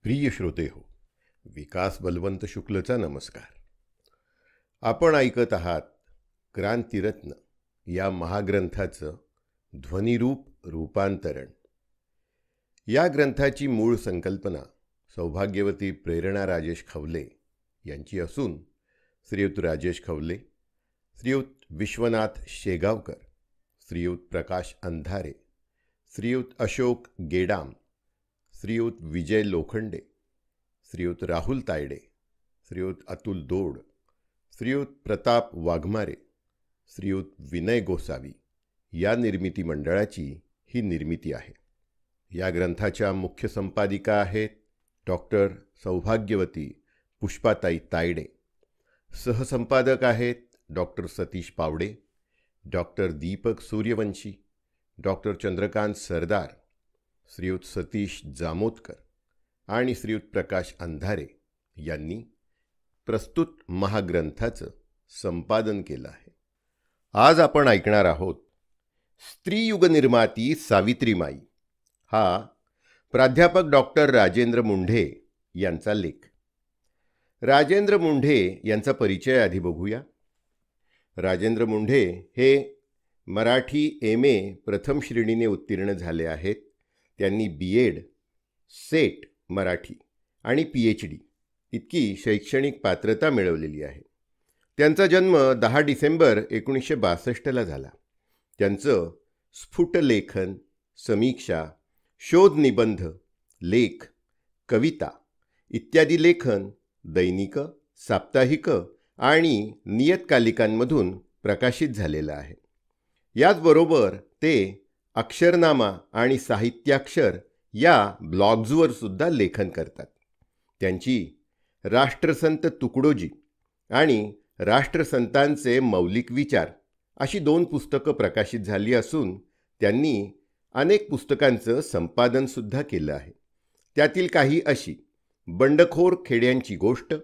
प्रिय श्रोते हो, विकास बलवंत शुक्लचा नमस्कार. आपण ऐकत आहात क्रांतिरत्न या महाग्रंथाचं ध्वनिरूप रूपांतरण. या ग्रंथाची मूळ संकल्पना सौभाग्यवती प्रेरणा राजेश खवले यांची असून श्रीयुत राजेश खवले, श्रीयुत विश्वनाथ शेगावकर, श्रीयुत प्रकाश अंधारे, श्रीयुत अशोक गेडाम, श्रीयुत विजय लोखंडे, श्रीयुत राहुल तायडे, श्रीयुत अतुल दोड, श्रीयुत प्रताप वाघमारे, श्रीयुत विनय गोसावी या निर्मिती मंडळाची ही निर्मिती आहे. या ग्रंथाच्या मुख्य संपादिका आहेत डॉक्टर सौभाग्यवती पुष्पाताई तायडे. सहसंपादक आहेत doctor Satish Pawde, doctor Deepak Suryavanshi, doctor Chandrakant Sardar, श्रीयुत सतीश जामोदकर आणि श्रीयुत प्रकाश अंधारे यांनी प्रस्तुत महाग्रंथाचं संपादन केलं आहे. आज आपण ऐकणार आहोत स्त्रीयुग निर्माती सावित्रीमाई हा प्राध्यापक डॉक्टर राजेंद्र मुंढे यांचा लेख. राजेंद्र मुंढे यांचा परिचय आधी बघूया. राजेंद्र मुंढे हे मराठी MA प्रथम श्रेणीने उत्तीर्ण झाले आहेत. त्यांनी BEd, सेट मराठी आणि PhD इतकी शैक्षणिक पात्रता मिळवलेली आहे. त्यांचा जन्म 10 डिसेंबर 1962 झाला. त्यांचं स्फुटलेखन, समीक्षा, शोधनिबंध, लेख, कविता इत्यादी लेखन दैनिक, साप्ताहिक आणि नियतकालिकांमधून प्रकाशित झालेलं आहे. याचबरोबर ते अक्षरनामा आणि साहित्याक्षर या ब्लॉग्सवर सुद्धा लेखन करतात. त्यांची राष्ट्रसंत तुकडोजी आणि राष्ट्रसंतांचे मौलिक विचार अशी 2 पुस्तकं प्रकाशित झाली असून त्यांनी अनेक पुस्तकांचं संपादनसुद्धा केलं आहे. त्यातील काही अशी बंडखोर खेड्यांची गोष्ट,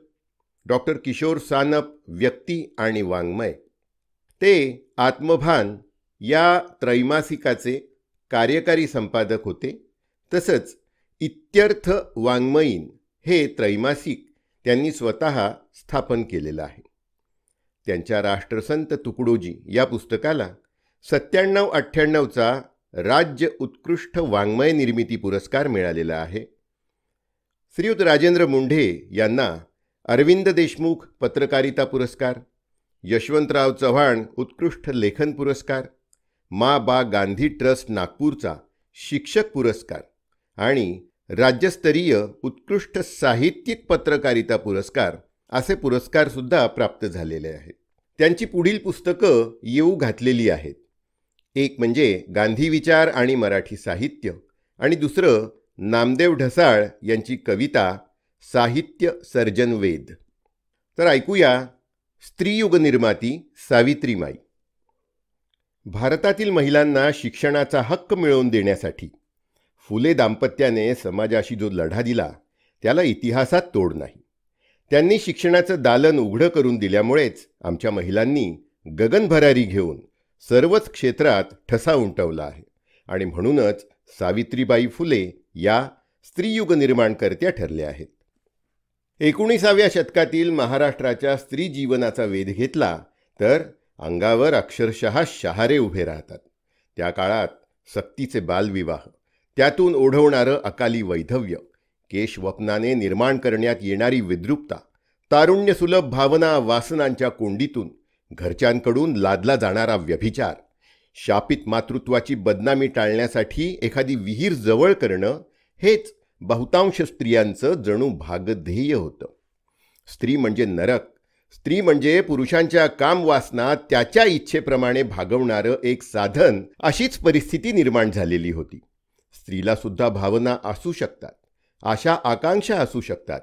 डॉक्टर किशोर सानप व्यक्ती आणि वाङ्मय, ते आत्मभान या त्रैमासिकाचे कार्यकारी संपादक होते. तसंच इत्यर्थ वाङ्मयीन हे त्रैमासिक त्यांनी स्वतः स्थापन केलेलं आहे. त्यांच्या राष्ट्रसंत तुकडोजी या पुस्तकाला 97-98चा राज्य उत्कृष्ट वाङ्मय निर्मिती पुरस्कार मिळालेला आहे. श्रीयुत राजेंद्र मुंढे यांना अरविंद देशमुख पत्रकारिता पुरस्कार, यशवंतराव चव्हाण उत्कृष्ट लेखन पुरस्कार, बा गांधी ट्रस्ट नागपूरचा शिक्षक पुरस्कार आणि राज्यस्तरीय उत्कृष्ट साहित्यिक पत्रकारिता पुरस्कार असे पुरस्कारसुद्धा प्राप्त झालेले आहेत. त्यांची पुढील पुस्तकं येऊ घातलेली आहेत. एक म्हणजे गांधी विचार आणि मराठी साहित्य आणि दुसरं नामदेव ढसाळ यांची कविता साहित्य सर्जनवेद. तर ऐकूया स्त्रीयुग निर्माती सावित्रीमाई. भारतातील महिलांना शिक्षणाचा हक्क मिळवून देण्यासाठी फुले दाम्पत्याने समाजाशी जो लढा दिला त्याला इतिहासात तोड नाही. त्यांनी शिक्षणाचं दालन उघडं करून दिल्यामुळेच आमच्या महिलांनी गगनभरारी घेऊन सर्वच क्षेत्रात ठसा उमटवला आहे आणि म्हणूनच सावित्रीबाई फुले या स्त्रीयुग निर्माणकर्त्या ठरल्या आहेत. 19व्या शतकातील महाराष्ट्राच्या स्त्री जीवनाचा वेध घेतला तर अंगावर अक्षरशः शहारे उभे राहतात. त्या काळात सक्तीचे बालविवाह, त्यातून ओढवणारं अकाली वैधव्य, केशवपनाने निर्माण करण्यात येणारी विद्रुपता, तारुण्यसुलभ भावना वासनांच्या कोंडीतून घरच्यांकडून लादला जाणारा व्यभिचार, शापित मातृत्वाची बदनामी टाळण्यासाठी एखादी विहीर जवळ करणं हेच बहुतांश स्त्रियांचं जणू भागध्येय होतं. स्त्री म्हणजे नरक, स्त्री म्हणजे पुरुषांच्या कामवासना त्याच्या इच्छेप्रमाणे भागवणारं एक साधन अशीच परिस्थिती निर्माण झालेली होती. स्त्रीला सुद्धा भावना असू शकतात, आशा आकांक्षा असू शकतात,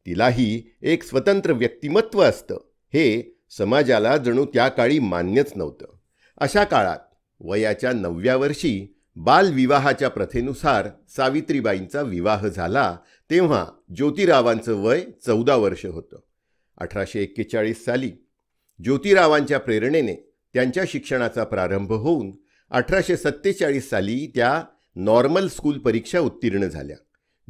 तिलाही एक स्वतंत्र व्यक्तिमत्व असतं हे समाजाला जणू त्या काळी मान्यच नव्हतं. अशा काळात वयाच्या 9व्या वर्षी बालविवाहाच्या प्रथेनुसार सावित्रीबाईंचा विवाह झाला तेव्हा ज्योतिरावांचं वय 14 वर्ष होतं. 1841 साली ज्योतिरावांच्या प्रेरणेने त्यांच्या शिक्षणाचा प्रारंभ होऊन 1847 साली त्या नॉर्मल स्कूल परीक्षा उत्तीर्ण झाल्या.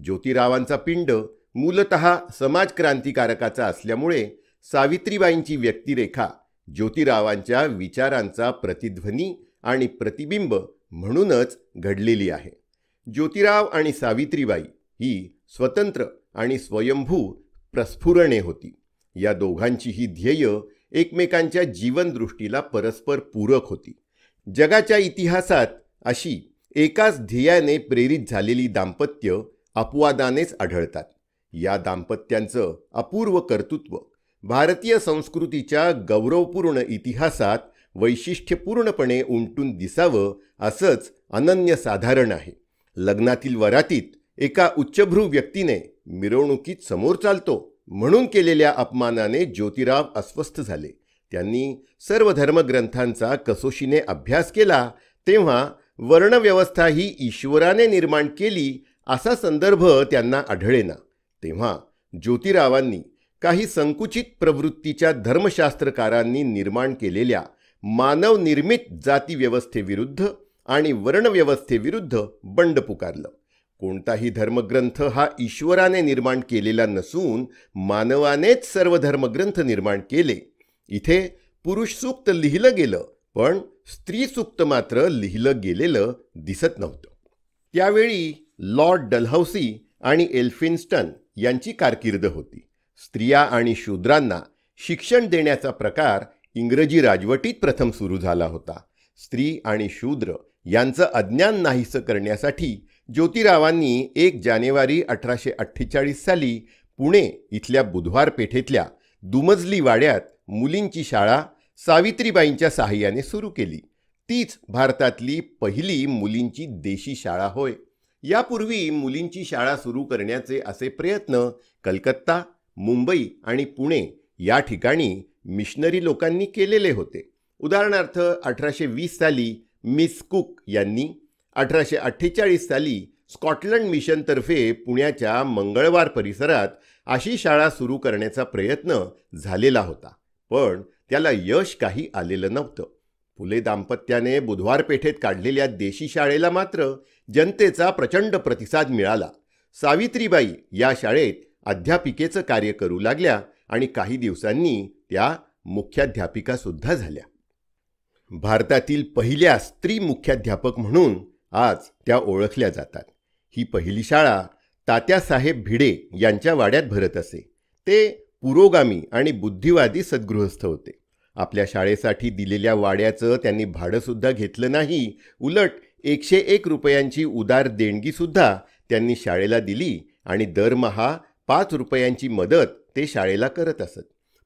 ज्योतिरावांचा पिंड मूलतः समाजक्रांतिकारकाचा असल्यामुळे सावित्रीबाईंची व्यक्तिरेखा ज्योतिरावांच्या विचारांचा प्रतिध्वनी आणि प्रतिबिंब म्हणूनच घडलेली आहे. ज्योतिराव आणि सावित्रीबाई ही स्वतंत्र आणि स्वयंभू प्रस्फुरणे होती. या दोघांचीही ध्येय एकमेकांच्या जीवनदृष्टीला परस्पर पूरक होती. जगाच्या इतिहासात अशी एकाच ध्येयाने प्रेरित झालेली दाम्पत्य अपवादानेच आढळतात. या दाम्पत्यांचं अपूर्व कर्तृत्व भारतीय संस्कृतीच्या गौरवपूर्ण इतिहासात वैशिष्ट्यपूर्णपणे उमटून दिसावं असंच अनन्यसाधारण आहे. लग्नातील वरातीत एका उच्चभ्रू व्यक्तीने मिरवणुकीत समोर चालतो म्हणून केलेल्या अपमानाने ज्योतिराव अस्वस्थ झाले. त्यांनी सर्व धर्मग्रंथांचा कसोशीने अभ्यास केला तेव्हा वर्णव्यवस्था ही ईश्वराने निर्माण केली असा संदर्भ त्यांना आढळेना. तेव्हा ज्योतिरावांनी काही संकुचित प्रवृत्तीच्या धर्मशास्त्रकारांनी निर्माण केलेल्या मानवनिर्मित जातीव्यवस्थेविरुद्ध आणि वर्णव्यवस्थेविरुद्ध बंड पुकारलं. कोणताही धर्मग्रंथ हा ईश्वराने निर्माण केलेला नसून मानवानेच सर्व धर्मग्रंथ निर्माण केले. इथे पुरुष सूक्त लिहिलं गेलं पण स्त्री सूक्त मात्र लिहिलं गेलेलं दिसत नव्हतं. त्यावेळी लॉर्ड डलहौसी आणि एल्फिन्स्टन यांची कारकीर्द होती. स्त्रिया आणि शूद्रांना शिक्षण देण्याचा प्रकार इंग्रजी राजवटीत प्रथम सुरू झाला होता. स्त्री आणि शूद्र यांचं अज्ञान नाहीसं करण्यासाठी ज्योतिरावांनी 1 जानेवारी 1848 साली पुणे इथल्या बुधवार पेठेतल्या दुमजली वाड्यात मुलींची शाळा सावित्रीबाईंच्या साहाय्याने सुरू केली. तीच भारतातली पहिली मुलींची देशी शाळा होय. यापूर्वी मुलींची शाळा सुरू करण्याचे असे प्रयत्न कलकत्ता, मुंबई आणि पुणे या ठिकाणी मिशनरी लोकांनी केलेले होते. उदाहरणार्थ 1820 साली मिस कुक यांनी, 1848 साली स्कॉटलंड मिशनतर्फे पुण्याच्या मंगळवार परिसरात अशी शाळा सुरू करण्याचा प्रयत्न झालेला होता. पण त्याला यश काही आलेलं नव्हतं. फुले दाम्पत्याने बुधवार पेठेत काढलेल्या देशी शाळेला मात्र जनतेचा प्रचंड प्रतिसाद मिळाला. सावित्रीबाई या शाळेत अध्यापिकेचं कार्य करू लागल्या आणि काही दिवसांनी त्या मुख्याध्यापिका सुद्धा झाल्या. भारतातील पहिल्या स्त्री मुख्याध्यापक म्हणून आज त्या ओळखल्या जातात. ही पहिली शाळा तात्यासाहेब भिडे यांच्या वाड्यात भरत असे. ते पुरोगामी आणि बुद्धिवादी सद्गृहस्थ होते. आपल्या शाळेसाठी दिलेल्या वाड्याचं त्यांनी भाडंसुद्धा घेतलं नाही. उलट 101 रुपयांची उदार देणगीसुद्धा त्यांनी शाळेला दिली आणि दरमहा 5 रुपयांची मदत ते शाळेला करत असत.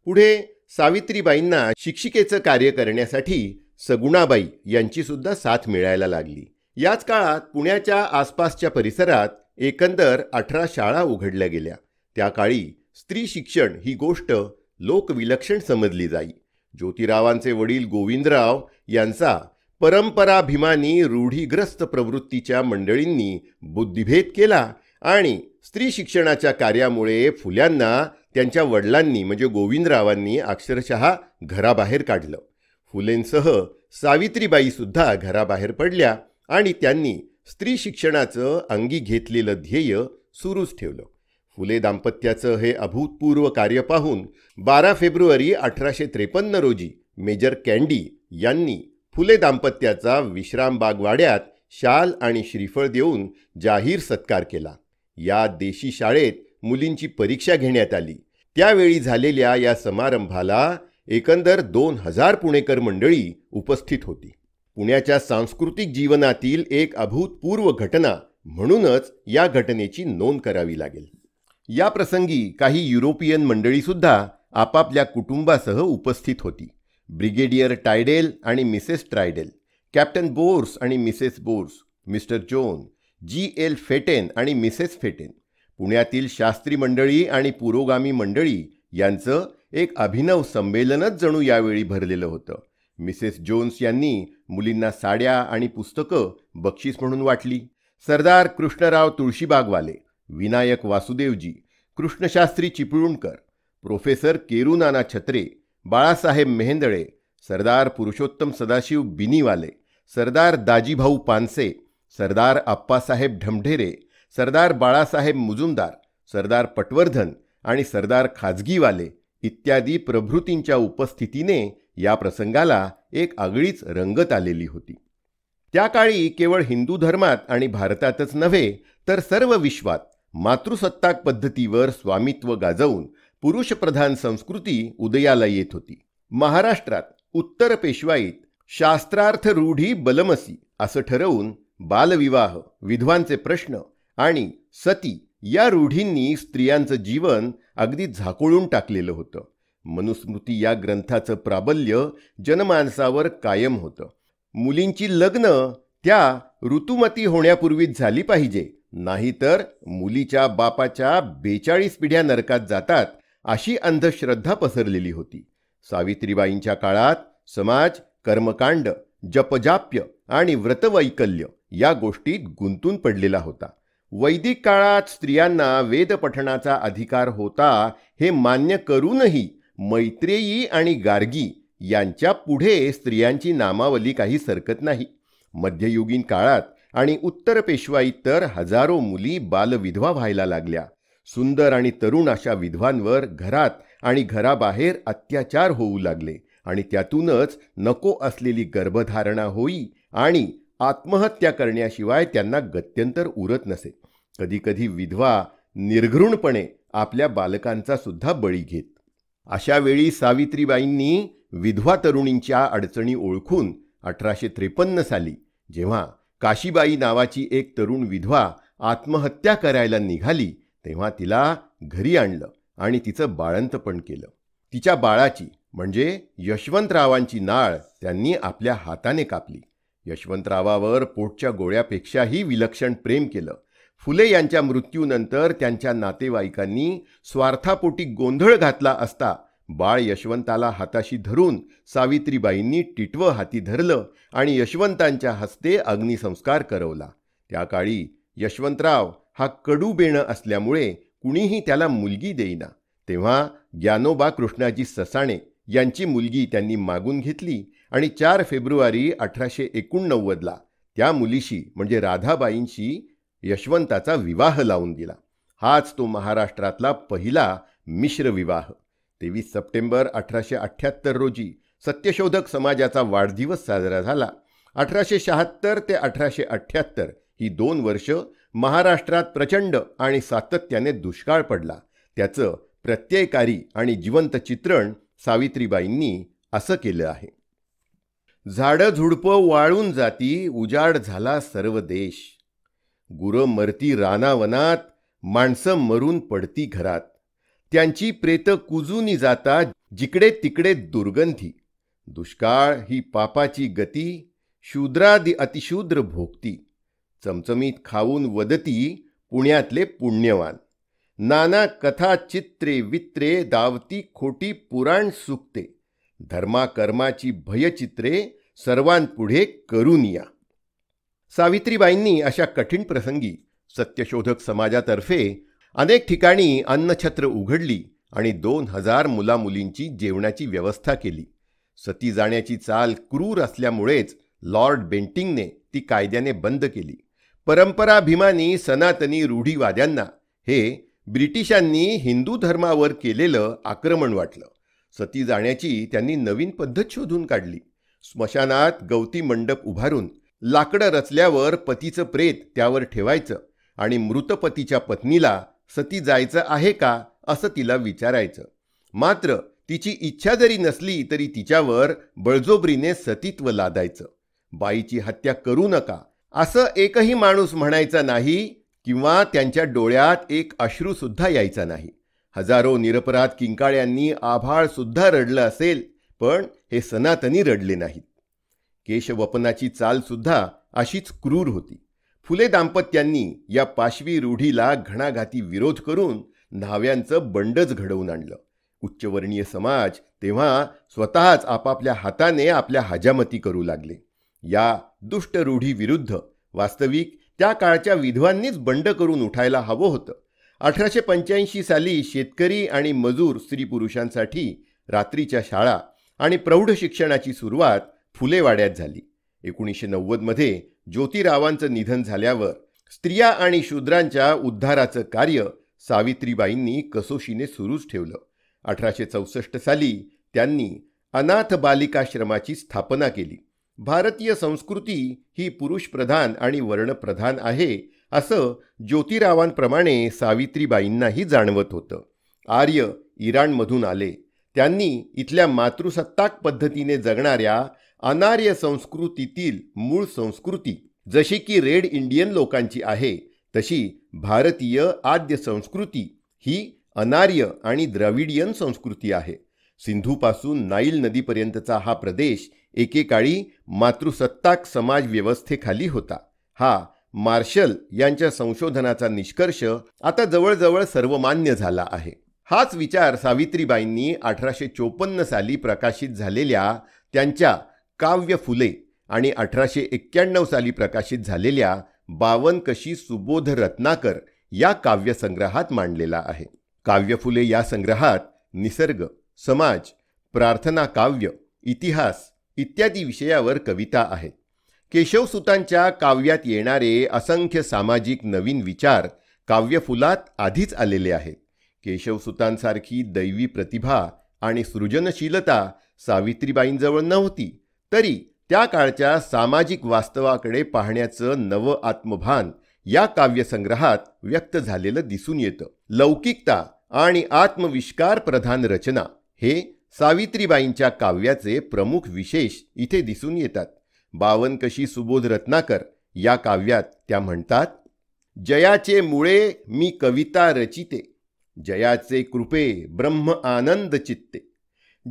पुढे सावित्रीबाईंना शिक्षिकेचं कार्य करण्यासाठी सगुणाबाई यांचीसुद्धा साथ मिळायला लागली. याच काळात पुण्याच्या आसपासच्या परिसरात एकंदर 18 शाळा उघडल्या गेल्या. त्या काळी स्त्री शिक्षण ही गोष्ट लोकविलक्षण समजली जाई. ज्योतिरावांचे वडील गोविंदराव यांचा परंपराभिमानी रूढीग्रस्त प्रवृत्तीच्या मंडळींनी बुद्धिभेद केला आणि स्त्री शिक्षणाच्या कार्यामुळे फुल्यांना त्यांच्या वडिलांनी म्हणजे गोविंदरावांनी अक्षरशः घराबाहेर काढलं. फुलेंसह सावित्रीबाईसुद्धा घराबाहेर पडल्या आणि त्यांनी स्त्री शिक्षणाचं अंगी घेतलेलं ध्येय सुरूच ठेवलं. फुले दाम्पत्याचं हे अभूतपूर्व कार्य पाहून 12 फेब्रुवारी 1853 रोजी मेजर कँडी यांनी फुले दाम्पत्याचा विश्रामबाग वाड्यात शाल आणि श्रीफळ देऊन जाहीर सत्कार केला. या देशी शाळेत मुलींची परीक्षा घेण्यात आली. त्यावेळी झालेल्या या समारंभाला एकंदर 2000 पुणेकर मंडळी उपस्थित होती. पुण्याच्या सांस्कृतिक जीवनातील एक अभूतपूर्व घटना म्हणूनच या घटनेची नोंद करावी लागेल. या प्रसंगी काही युरोपियन मंडळीसुद्धा आपापल्या कुटुंबासह उपस्थित होती. ब्रिगेडियर टायडेल आणि मिसेस टायडेल, कॅप्टन बोर्स आणि Mrs Bors, mister John, G.L. Fetten आणि मिसेस फेटेन, पुण्यातील शास्त्री मंडळी आणि पुरोगामी मंडळी यांचं एक अभिनव संमेलनच जणू यावेळी भरलेलं होतं. मिसेस जोन्स यांनी मुलींना साड्या आणि पुस्तकं बक्षीस म्हणून वाटली. सरदार कृष्णराव तुळशीबागवाले, विनायक वासुदेवजी, कृष्णशास्त्री चिपळूणकर, प्रोफेसर केरुनाना छत्रे, बाळासाहेब मेहेंदळे, सरदार पुरुषोत्तम सदाशिव बिनीवाले, सरदार दाजीभाऊ पानसे, सरदार आप्पासाहेब ढमढेरे, सरदार बाळासाहेब मुजुमदार, सरदार पटवर्धन आणि सरदार खाजगीवाले इत्यादी प्रभृतींच्या उपस्थितीने या प्रसंगाला एक आगळीच रंगत आलेली होती. त्या काळी केवळ हिंदू धर्मात आणि भारतातच नव्हे तर सर्व विश्वात मातृसत्ताक पद्धतीवर स्वामित्व गाजवून पुरुषप्रधान संस्कृती उदयाला येत होती. महाराष्ट्रात उत्तर पेशवाईत शास्त्रार्थ रूढी बलमसी असं ठरवून बालविवाह, विधवांचे प्रश्न आणि सती या रूढींनी स्त्रियांचं जीवन अगदी झाकोळून टाकलेलं होतं. मनुस्मृती या ग्रंथाचं प्राबल्य जनमानसावर कायम होतं. मुलींची लग्न त्या ऋतुमती होण्यापूर्वीच झाली पाहिजे, नाहीतर मुलीच्या बापाच्या 42 पिढ्या नरकात जातात अशी अंधश्रद्धा पसरलेली होती. सावित्रीबाईंच्या काळात समाज कर्मकांड, जपजाप्य आणि व्रतवैकल्य या गोष्टीत गुंतून पडलेला होता. वैदिक काळात स्त्रियांना वेदपठणाचा अधिकार होता हे मान्य करूनही मैत्रेयी आणि गार्गी यांच्या पुढे स्त्रियांची नामावली काही सरकत नाही. मध्ययुगीन काळात आणि उत्तर पेशवाईत तर हजारो मुली बालविधवा व्हायला लागल्या. सुंदर आणि तरुण अशा विधवांवर घरात आणि घराबाहेर अत्याचार होऊ लागले आणि त्यातूनच नको असलेली गर्भधारणा होई आणि आत्महत्या करण्याशिवाय त्यांना गत्यंतर उरत नसे. कधीकधी विधवा निर्घृणपणे आपल्या बालकांचा सुद्धा बळी घेत. अशा वेळी सावित्रीबाईंनी विधवा तरुणींच्या अडचणी ओळखून 1853 साली जेव्हा काशीबाई नावाची एक तरुण विधवा आत्महत्या करायला निघाली तेव्हा तिला घरी आणलं आणि तिचं बाळंतपण केलं. तिच्या बाळाची म्हणजे यशवंतरावांची नाळ त्यांनी आपल्या हाताने कापली. यशवंतरावावर पोटच्या गोळ्यापेक्षाही विलक्षण प्रेम केलं. फुले यांच्या मृत्यूनंतर त्यांच्या नातेवाईकांनी स्वार्थापोटी गोंधळ घातला असता बाळ यशवंताला हाताशी धरून सावित्रीबाईंनी टिटवं हाती धरलं आणि यशवंतांच्या हस्ते अग्निसंस्कार करवला. त्या काळी यशवंतराव हा कडूबेणं असल्यामुळे कुणीही त्याला मुलगी देईना. तेव्हा ज्ञानोबा कृष्णाजी ससाणे यांची मुलगी त्यांनी मागून घेतली आणि 4 फेब्रुवारी 1889ला त्या मुलीशी म्हणजे राधाबाईंशी यशवंताचा विवाह लावून दिला. हाच तो महाराष्ट्रातला पहिला मिश्र विवाह. 23 सप्टेंबर 1878 रोजी सत्यशोधक समाजाचा वाढदिवस साजरा झाला. 1876 ते 1878 ही 2 वर्ष महाराष्ट्रात प्रचंड आणि सातत्याने दुष्काळ पडला. त्याचं प्रत्ययकारी आणि जिवंत चित्रण सावित्रीबाईंनी असं केलं आहे. झाडं झुडपं वाळून जाती, उजाड झाला सर्व देश. गुरं मरती रानावनात, माणसं मरून पडती घरात. त्यांची प्रेत कुजूनी जाता, जिकडे तिकडे दुर्गंधी. दुष्काळ ही पापाची गती, शूद्रादि अतिशूद्र भोगती. चमचमीत खाऊन वदती, पुण्यातले पुण्यवान. नाना कथा चित्रे वित्रे, दावती खोटी पुराण सुकते. धर्माकर्माची भयचित्रे, सर्वांपुढे करून या. सावित्रीबाईंनी अशा कठीण प्रसंगी सत्यशोधक समाजातर्फे अनेक ठिकाणी अन्नछत्र उघडली आणि 2000 मुलामुलींची जेवणाची व्यवस्था केली. सती जाण्याची चाल क्रूर असल्यामुळेच लॉर्ड बेंटिंगने ती कायद्याने बंद केली. परंपराभिमानी सनातनी रूढीवाद्यांना हे ब्रिटिशांनी हिंदू धर्मावर केलेलं आक्रमण वाटलं. सती जाण्याची त्यांनी नवीन पद्धत शोधून काढली. स्मशानात गवती मंडप उभारून लाकडं रचल्यावर पतीचं प्रेत त्यावर ठेवायचं आणि मृत पतीच्या पत्नीला सती जायचं आहे का असं तिला विचारायचं. मात्र तिची इच्छा जरी नसली तरी तिच्यावर बळजोबरीने सतीत्व लादायचं. बाईची हत्या करू नका असं एकही माणूस म्हणायचा नाही किंवा त्यांच्या डोळ्यात एक अश्रूसुद्धा यायचा नाही. हजारो निरपराध किंकाळ्यांनी आभाळ सुद्धा रडलं असेल, पण हे सनातनी रडले नाहीत. केशवपनाची चालसुद्धा अशीच क्रूर होती. फुले दाम्पत्यांनी या पाशवी रूढीला घणाघाती विरोध करून न्हाव्यांचं बंडच घडवून आणलं. उच्चवर्णीय समाज तेव्हा स्वतःच आपापल्या हाताने आपल्या हजामती करू लागले. या दुष्ट रूढीविरुद्ध वास्तविक त्या काळच्या विधवांनीच बंड करून उठायला हवं होतं. 1885 साली शेतकरी आणि मजूर स्त्री पुरुषांसाठी रात्रीच्या शाळा आणि प्रौढ शिक्षणाची सुरुवात फुलेवाड्यात झाली. 1990 मध्ये ज्योतिरावांचं निधन झाल्यावर स्त्रिया आणि शूद्रांच्या उद्धाराचं कार्य सावित्रीबाईंनी कसोशीने सुरूच ठेवलं. 1864 साली त्यांनी अनाथ बालिकाश्रमाची स्थापना केली. भारतीय संस्कृती ही पुरुषप्रधान आणि वर्णप्रधान आहे असं ज्योतिरावांप्रमाणे सावित्रीबाईंनाही जाणवत होतं. आर्य इराणमधून आले. त्यांनी इथल्या मातृसत्ताक पद्धतीने जगणाऱ्या अनार्य संस्कृतीतील मूळ संस्कृती जशी की रेड इंडियन लोकांची आहे तशी भारतीय आद्य संस्कृती ही अनार्य आणि द्रविडियन संस्कृती आहे. सिंधूपासून नाईल नदीपर्यंतचा हा प्रदेश एकेकाळी मातृसत्ताक समाज व्यवस्थेखाली होता. हा मार्शल यांच्या संशोधनाचा निष्कर्ष आता जवळजवळ सर्वमान्य झाला आहे. हाच विचार सावित्रीबाईंनी 1854 साली प्रकाशित झालेल्या त्यांच्या काव्य फुले आणि 1891 साली प्रकाशित झालेल्या 52 कशी सुबोध रत्नाकर या काव्यसंग्रहात मांडलेला आहे. काव्य फुले या संग्रहात निसर्ग, समाज, प्रार्थना काव्य, इतिहास इत्यादी विषयावर कविता आहेत. केशवसुतांच्या काव्यात येणारे असंख्य सामाजिक नवीन विचार काव्यफुलात आधीच आलेले आहेत. केशवसुतांसारखी दैवी प्रतिभा आणि सृजनशीलता सावित्रीबाईंजवळ नव्हती, तरी त्या काळच्या सामाजिक वास्तवाकडे पाहण्याचं नवं आत्मभान या काव्यसंग्रहात व्यक्त झालेलं दिसून येतं. लौकिकता आणि आत्मविष्कार प्रधान रचना हे सावित्रीबाईंच्या काव्याचे प्रमुख विशेष इथे दिसून येतात. 52 कशी सुबोध रत्नाकर या काव्यात त्या म्हणतात, जयाचे मुळे मी कविता रचिते, जयाचे कृपे ब्रह्म आनंद चित्ते,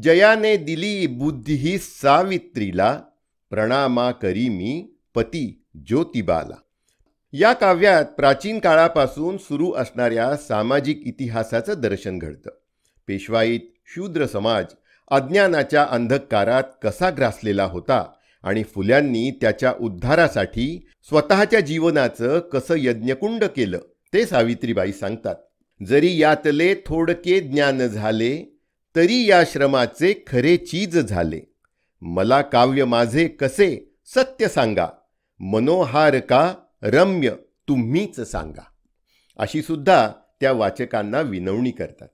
जयाने दिली बुद्धी सावित्रीला, प्रणामा करी मी पती ज्योतिबाला. या काव्यात प्राचीन काळापासून सुरू असणाऱ्या सामाजिक इतिहासाचं दर्शन घडतं. पेशवाईत शूद्र समाज अज्ञानाच्या अंधकारात कसा ग्रासलेला होता आणि फुल्यांनी त्याच्या उद्धारासाठी स्वतःच्या जीवनाचं कसं यज्ञकुंड केलं ते सावित्रीबाई सांगतात. जरी यातले थोडके ज्ञान झाले, तरी या श्रमाचे खरे चीज झाले. मला काव्य माझे कसे सत्य सांगा, मनोहार का रम्य तुम्हीच सांगा. अशी सुद्धा त्या वाचकांना विनवणी करतात.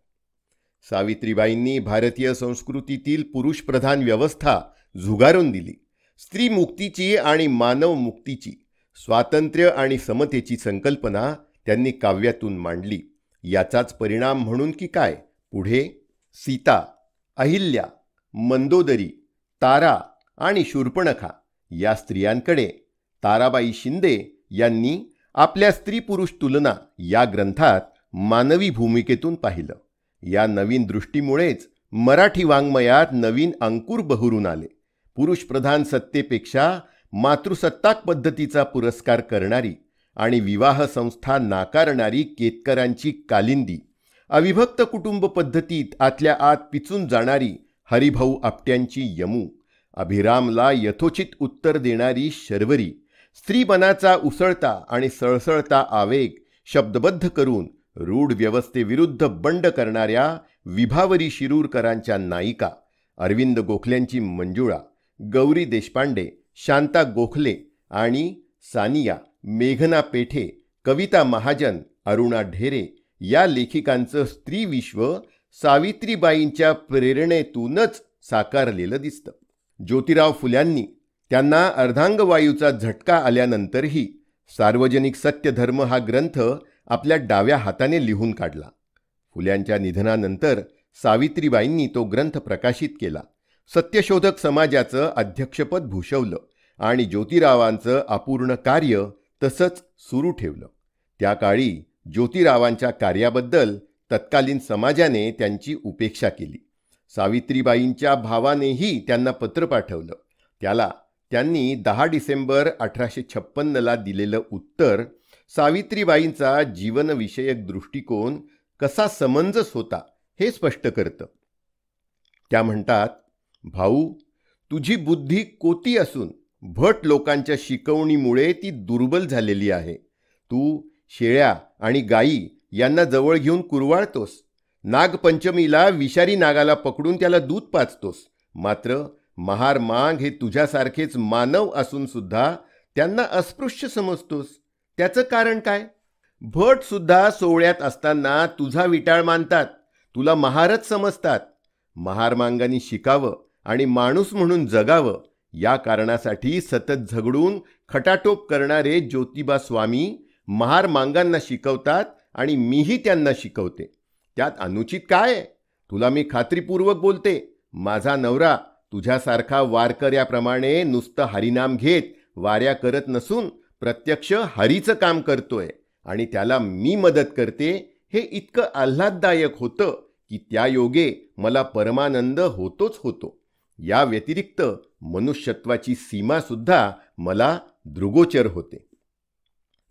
सावित्रीबाईंनी भारतीय संस्कृतीतील पुरुषप्रधान व्यवस्था झुगारून दिली. स्त्री मुक्तीची आणि मानव मुक्तीची, स्वातंत्र्य आणि समतेची संकल्पना त्यांनी काव्यातून मांडली. याचाच परिणाम म्हणून की काय, पुढे सीता, अहिल्या, मंदोदरी, तारा आणि शूर्पणखा या स्त्रियांकडे ताराबाई शिंदे यांनी आपल्या स्त्री पुरुष तुलना या ग्रंथात मानवी भूमिकेतून पाहिलं. या नवीन दृष्टीमुळेच मराठी वाङ्मयात नवीन अंकुर बहरून आले. पुरुषप्रधान सत्तेपेक्षा मातृसत्ताक पद्धतीचा पुरस्कार करणारी आणि विवाह संस्था नाकारणारी केतकरांची कालिंदी, अविभक्त कुटुंब पद्धतीत आतल्या आत पिचून जाणारी हरिभाऊ आपट्यांची यमू, अभिरामला यथोचित उत्तर देणारी शर्वरी, स्त्रीमनाचा उसळता आणि सळसळता आवेग शब्दबद्ध करून रूढ व्यवस्थेविरुद्ध बंड करणाऱ्या विभावरी शिरूरकरांच्या नायिका, अरविंद गोखल्यांची मंजुळा, गौरी देशपांडे, शांता गोखले आणि सानिया, मेघना पेठे, कविता महाजन, अरुणा ढेरे या लेखिकांचं स्त्रीविश्व सावित्रीबाईंच्या प्रेरणेतूनच साकारलेलं दिसतं. ज्योतिराव फुल्यांनी त्यांना अर्धांगवायूचा झटका आल्यानंतरही सार्वजनिक सत्यधर्म हा ग्रंथ आपल्या डाव्या हाताने लिहून काढला. फुल्यांच्या निधनानंतर सावित्रीबाईंनी तो ग्रंथ प्रकाशित केला. सत्यशोधक समाजाचं अध्यक्षपद भूषवलं आणि ज्योतिरावांचं अपूर्ण कार्य तसंच सुरू ठेवलं. त्या काळी ज्योतिरावांच्या कार्याबद्दल तत्कालीन समाजाने त्यांची उपेक्षा केली. सावित्रीबाईंच्या भावानेही त्यांना पत्र पाठवलं. त्याला त्यांनी 10 डिसेंबर 1856ला दिलेलं उत्तर सावित्रीबाईंचा जीवनविषयक दृष्टिकोन कसा समंजस होता हे स्पष्ट करतं. त्या म्हणतात, भाऊ, तुझी बुद्धी कोती असून भट लोकांच्या शिकवणीमुळे ती दुर्बल झालेली आहे. तू शेळ्या आणि गायी यांना जवळ घेऊन कुरवाळतोस. नागपंचमीला विषारी नागाला पकडून त्याला दूध पाजतोस. मात्र महार मांग हे तुझ्यासारखेच मानव असून सुद्धा त्यांना अस्पृश्य समजतोस. त्याचं कारण काय? भट सुद्धा सोहळ्यात असताना तुझा विटाळ मानतात, तुला महारच समजतात. महारमांगांनी शिकावं आणि माणूस म्हणून जगावं या कारणासाठी सतत झगडून खटाटोप करणारे ज्योतिबा स्वामी महारमांगांना शिकवतात आणि मीही त्यांना शिकवते. त्यात अनुचित काय आहे? तुला मी खात्रीपूर्वक बोलते, माझा नवरा तुझ्यासारखा वारकऱ्याप्रमाणे नुसतं हरिनाम घेत वाऱ्या करत नसून प्रत्यक्ष हरीचं काम करतोय आणि त्याला मी मदत करते हे इतकं आल्हाददायक होतं की त्या योगे मला परमानंद होतोच होतो. या व्यतिरिक्त मनुष्यत्वाची सीमा सुद्धा मला दृगोचर होते.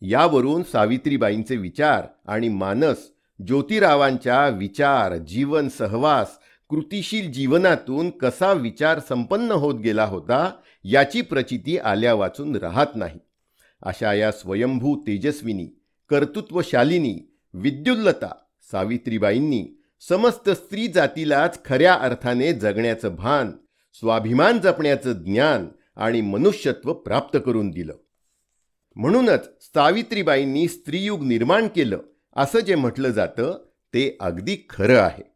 यावरून सावित्रीबाईंचे विचार आणि मानस ज्योतिरावांच्या विचार, जीवन, सहवास, कृतिशील जीवनातून कसा विचार संपन्न होत गेला होता याची प्रचिती आल्या वाचून राहत नाही. अशा या स्वयंभू तेजस्विनी, कर्तृत्वशालिनी, विद्युल्लता सावित्रीबाईंनी समस्त स्त्री जातीलाच खऱ्या अर्थाने जगण्याचं भान, स्वाभिमान जपण्याचं ज्ञान आणि मनुष्यत्व प्राप्त करून दिलं. म्हणूनच सावित्रीबाईंनी स्त्रीयुग निर्माण केलं असं जे म्हटलं जातं ते अगदी खरं आहे.